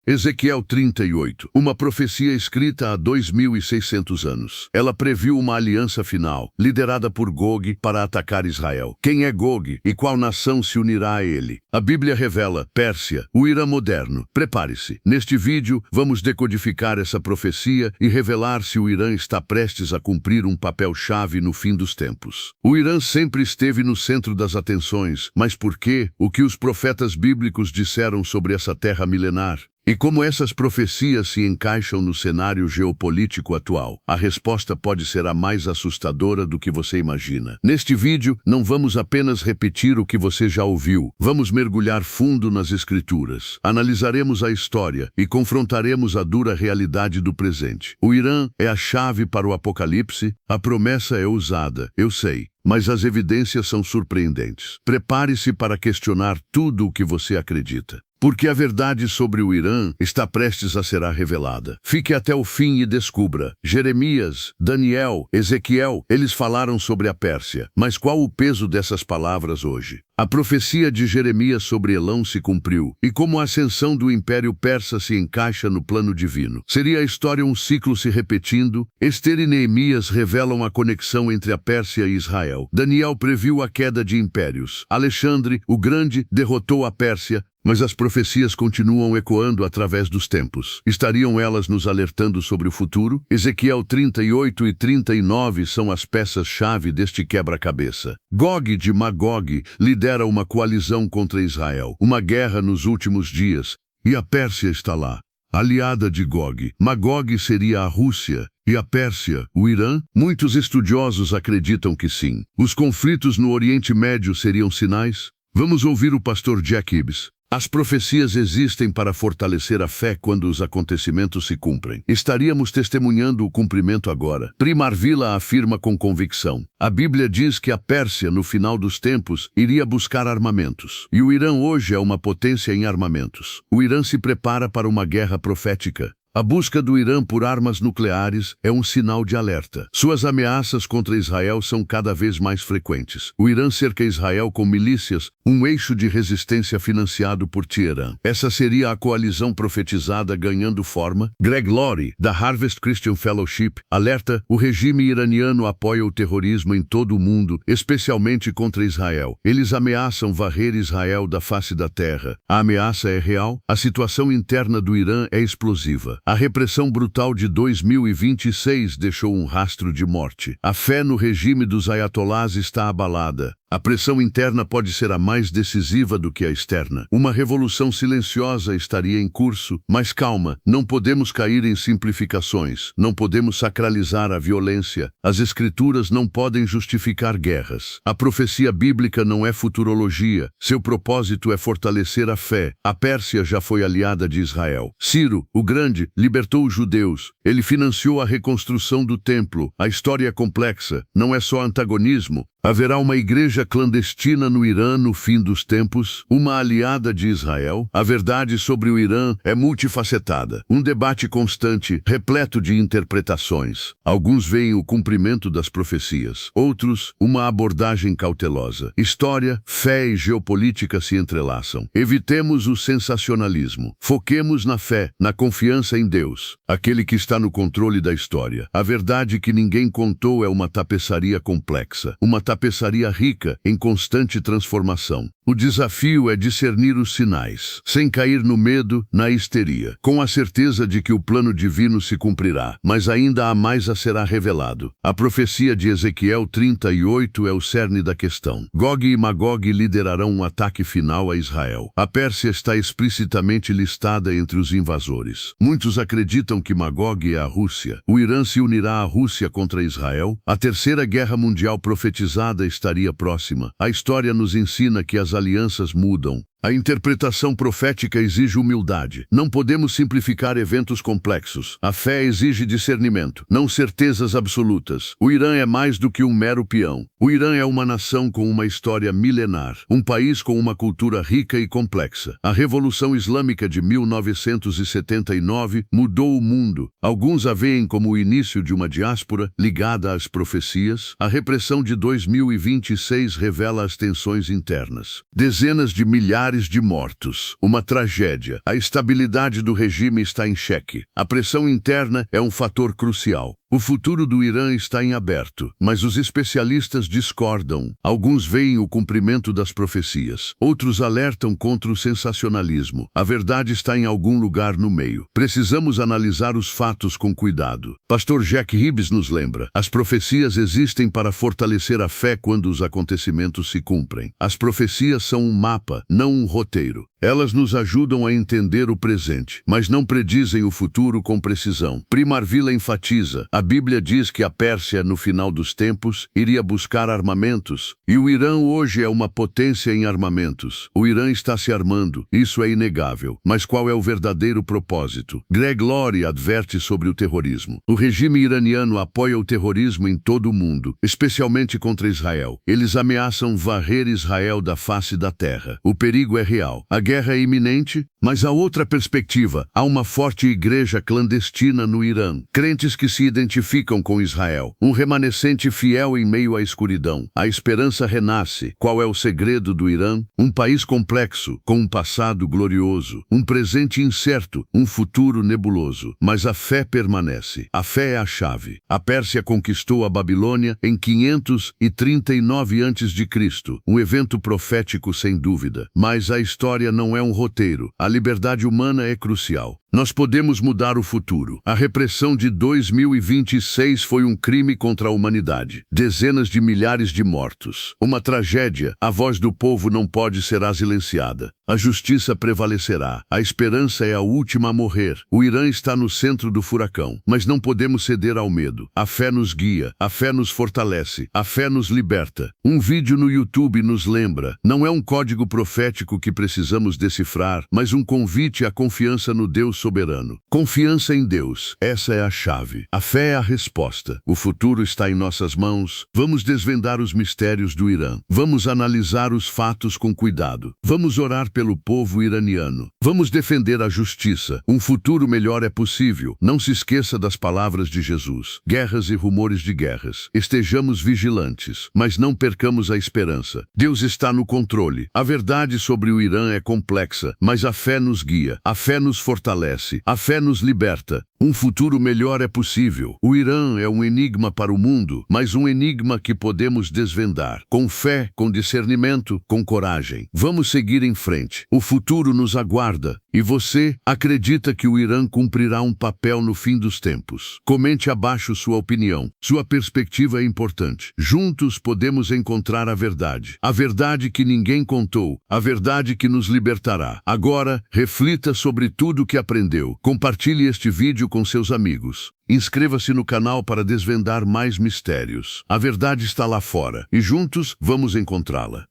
Ezequiel 38, uma profecia escrita há 2.600 anos. Ela previu uma aliança final, liderada por Gog, para atacar Israel. Quem é Gog e qual nação se unirá a ele? A Bíblia revela Pérsia, o Irã moderno. Prepare-se. Neste vídeo, vamos decodificar essa profecia e revelar se o Irã está prestes a cumprir um papel-chave no fim dos tempos. O Irã sempre esteve no centro das atenções, mas por quê? O que os profetas bíblicos disseram sobre essa terra milenar? E como essas profecias se encaixam no cenário geopolítico atual? A resposta pode ser a mais assustadora do que você imagina. Neste vídeo, não vamos apenas repetir o que você já ouviu. Vamos mergulhar fundo nas escrituras. Analisaremos a história e confrontaremos a dura realidade do presente. O Irã é a chave para o apocalipse. A promessa é ousada, eu sei. Mas as evidências são surpreendentes. Prepare-se para questionar tudo o que você acredita. Porque a verdade sobre o Irã está prestes a ser revelada. Fique até o fim e descubra. Jeremias, Daniel, Ezequiel, eles falaram sobre a Pérsia. Mas qual o peso dessas palavras hoje? A profecia de Jeremias sobre Elão se cumpriu, e como a ascensão do Império Persa se encaixa no plano divino. Seria a história um ciclo se repetindo? Ester e Neemias revelam a conexão entre a Pérsia e Israel. Daniel previu a queda de impérios. Alexandre, o Grande, derrotou a Pérsia, mas as profecias continuam ecoando através dos tempos. Estariam elas nos alertando sobre o futuro? Ezequiel 38 e 39 são as peças-chave deste quebra-cabeça. Gog de Magog lidera uma coalizão contra Israel, uma guerra nos últimos dias, e a Pérsia está lá, aliada de Gog. Magog seria a Rússia, e a Pérsia, o Irã? Muitos estudiosos acreditam que sim. Os conflitos no Oriente Médio seriam sinais? Vamos ouvir o pastor Jack Hibbs. As profecias existem para fortalecer a fé quando os acontecimentos se cumprem. Estaríamos testemunhando o cumprimento agora. Primar Villa afirma com convicção. A Bíblia diz que a Pérsia, no final dos tempos, iria buscar armamentos. E o Irã hoje é uma potência em armamentos. O Irã se prepara para uma guerra profética. A busca do Irã por armas nucleares é um sinal de alerta. Suas ameaças contra Israel são cada vez mais frequentes. O Irã cerca Israel com milícias, um eixo de resistência financiado por Teherã. Essa seria a coalizão profetizada ganhando forma. Greg Laurie, da Harvest Christian Fellowship, alerta: o regime iraniano apoia o terrorismo em todo o mundo, especialmente contra Israel. Eles ameaçam varrer Israel da face da terra. A ameaça é real? A situação interna do Irã é explosiva. A repressão brutal de 2026 deixou um rastro de morte. A fé no regime dos ayatolás está abalada. A pressão interna pode ser a mais decisiva do que a externa. Uma revolução silenciosa estaria em curso, mas calma, não podemos cair em simplificações, não podemos sacralizar a violência. As escrituras não podem justificar guerras. A profecia bíblica não é futurologia, seu propósito é fortalecer a fé. A Pérsia já foi aliada de Israel. Ciro, o Grande, libertou os judeus. Ele financiou a reconstrução do templo. A história é complexa, não é só antagonismo. Haverá uma igreja clandestina no Irã no fim dos tempos, uma aliada de Israel. A verdade sobre o Irã é multifacetada, um debate constante, repleto de interpretações. Alguns veem o cumprimento das profecias, outros, uma abordagem cautelosa. História, fé e geopolítica se entrelaçam. Evitemos o sensacionalismo. Foquemos na fé, na confiança em Deus, aquele que está no controle da história. A verdade que ninguém contou é uma tapeçaria complexa, uma tapeçaria rica, em constante transformação. O desafio é discernir os sinais, sem cair no medo, na histeria, com a certeza de que o plano divino se cumprirá, mas ainda há mais a será revelado. A profecia de Ezequiel 38 é o cerne da questão. Gog e Magog liderarão um ataque final a Israel. A Pérsia está explicitamente listada entre os invasores. Muitos acreditam que Magog é a Rússia. O Irã se unirá à Rússia contra Israel. A Terceira Guerra Mundial profetizada estaria próxima. A história nos ensina que as alianças mudam. A interpretação profética exige humildade. Não podemos simplificar eventos complexos. A fé exige discernimento, não certezas absolutas. O Irã é mais do que um mero peão. O Irã é uma nação com uma história milenar, um país com uma cultura rica e complexa. A Revolução Islâmica de 1979 mudou o mundo. Alguns a veem como o início de uma diáspora ligada às profecias. A repressão de 2026 revela as tensões internas. Dezenas de milhares milhares de mortos. Uma tragédia. A estabilidade do regime está em xeque. A pressão interna é um fator crucial. O futuro do Irã está em aberto, mas os especialistas discordam. Alguns veem o cumprimento das profecias, outros alertam contra o sensacionalismo. A verdade está em algum lugar no meio. Precisamos analisar os fatos com cuidado. Pastor Jack Hibbs nos lembra: as profecias existem para fortalecer a fé quando os acontecimentos se cumprem. As profecias são um mapa, não um roteiro. Elas nos ajudam a entender o presente, mas não predizem o futuro com precisão. Primarville enfatiza: a Bíblia diz que a Pérsia, no final dos tempos, iria buscar armamentos, e o Irã hoje é uma potência em armamentos. O Irã está se armando, isso é inegável. Mas qual é o verdadeiro propósito? Greg Laurie adverte sobre o terrorismo. O regime iraniano apoia o terrorismo em todo o mundo, especialmente contra Israel. Eles ameaçam varrer Israel da face da terra. O perigo é real. A guerra é iminente, mas há outra perspectiva. Há uma forte igreja clandestina no Irã. Crentes que se identificam com Israel. Um remanescente fiel em meio à escuridão. A esperança renasce. Qual é o segredo do Irã? Um país complexo, com um passado glorioso. Um presente incerto, um futuro nebuloso. Mas a fé permanece. A fé é a chave. A Pérsia conquistou a Babilônia em 539 a.C. Um evento profético sem dúvida. Mas a história não é um roteiro. A liberdade humana é crucial. Nós podemos mudar o futuro. A repressão de 2026 foi um crime contra a humanidade. Dezenas de milhares de mortos. Uma tragédia. A voz do povo não pode ser silenciada. A justiça prevalecerá. A esperança é a última a morrer. O Irã está no centro do furacão, mas não podemos ceder ao medo. A fé nos guia. A fé nos fortalece. A fé nos liberta. Um vídeo no YouTube nos lembra: não é um código profético que precisamos decifrar, mas um convite à confiança no Deus soberano. Confiança em Deus. Essa é a chave. A fé é a resposta. O futuro está em nossas mãos. Vamos desvendar os mistérios do Irã. Vamos analisar os fatos com cuidado. Vamos orar pelo povo iraniano. Vamos defender a justiça. Um futuro melhor é possível. Não se esqueça das palavras de Jesus. Guerras e rumores de guerras. Estejamos vigilantes, mas não percamos a esperança. Deus está no controle. A verdade sobre o Irã é complexa, mas a fé nos guia. A fé nos fortalece. A fé nos liberta. Um futuro melhor é possível. O Irã é um enigma para o mundo, mas um enigma que podemos desvendar. Com fé, com discernimento, com coragem. Vamos seguir em frente. O futuro nos aguarda. E você acredita que o Irã cumprirá um papel no fim dos tempos? Comente abaixo sua opinião. Sua perspectiva é importante. Juntos podemos encontrar a verdade que ninguém contou, a verdade que nos libertará. Agora, reflita sobre tudo o que aprendeu. Compartilhe este vídeo com seus amigos. Inscreva-se no canal para desvendar mais mistérios. A verdade está lá fora, e juntos vamos encontrá-la.